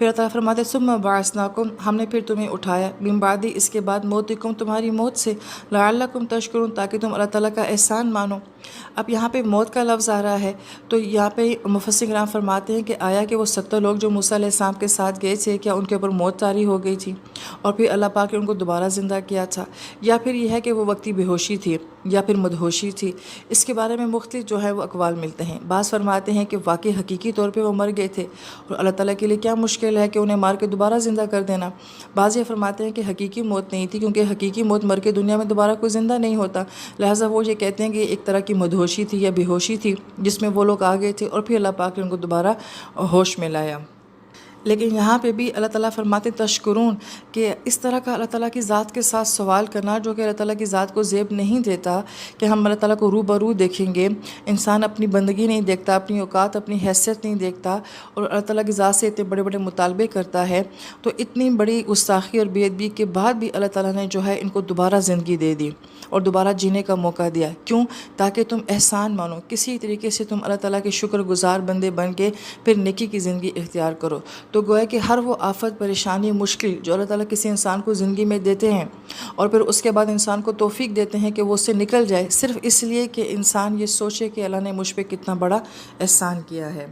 پھر اللہ تعالیٰ فرماتے ثم بعثناکم، ہم نے پھر تمہیں اٹھایا، من بعد اس کے بعد موتکم، تمہاری موت سے، لعلکم تشکرون، تاکہ تم اللہ تعالیٰ کا احسان مانو۔ اب یہاں پہ موت کا لفظ آ رہا ہے، تو یہاں پہ مفسر کرام فرماتے ہیں کہ آیا کہ وہ 70 لوگ جو موسیٰ علیہ السلام کے ساتھ گئے تھے، کیا ان کے اوپر موت طاری ہو گئی تھی اور پھر اللہ پاک نے ان کو دوبارہ زندہ کیا تھا، یا پھر یہ ہے کہ وہ وقتی بے ہوشی تھی یا پھر مدہوشی تھی؟ اس کے بارے میں مختلف جو ہے وہ اقوال ملتے ہیں۔ بعض فرماتے ہیں کہ واقعی حقیقی طور پہ وہ مر گئے تھے اور اللہ تعالیٰ کے لیے کیا مشکل ہے کہ انہیں مار کے دوبارہ زندہ کر دینا۔ بعض یہ فرماتے ہیں کہ حقیقی موت نہیں تھی، کیونکہ حقیقی موت مر کے دنیا میں دوبارہ کوئی زندہ نہیں ہوتا، لہٰذا وہ یہ کہتے ہیں کہ ایک طرح کی مدہوشی تھی یا بے ہوشی تھی جس میں وہ لوگ آ گئے تھے اور پھر اللہ پاک نے ان کو دوبارہ ہوش میں لایا۔ لیکن یہاں پہ بھی اللہ تعالیٰ فرماتے تشکرون، کہ اس طرح کا اللہ تعالیٰ کی ذات کے ساتھ سوال کرنا جو کہ اللہ تعالیٰ کی ذات کو زیب نہیں دیتا، کہ ہم اللہ تعالیٰ کو روبرو دیکھیں گے۔ انسان اپنی بندگی نہیں دیکھتا، اپنی اوقات، اپنی حیثیت نہیں دیکھتا اور اللہ تعالیٰ کی ذات سے اتنے بڑے بڑے مطالبے کرتا ہے، تو اتنی بڑی گستاخی اور بے ادبی کے بعد بھی اللہ تعالیٰ نے جو ہے ان کو دوبارہ زندگی دے دی اور دوبارہ جینے کا موقع دیا۔ کیوں؟ تاکہ تم احسان مانو، کسی طریقے سے تم اللہ تعالیٰ کے شکر گزار بندے بن کے پھر نیکی کی زندگی اختیار کرو۔ تو گویا کہ ہر وہ آفت، پریشانی، مشکل جو اللہ تعالیٰ کسی انسان کو زندگی میں دیتے ہیں اور پھر اس کے بعد انسان کو توفیق دیتے ہیں کہ وہ اس سے نکل جائے، صرف اس لیے کہ انسان یہ سوچے کہ اللہ نے مجھ پہ کتنا بڑا احسان کیا ہے۔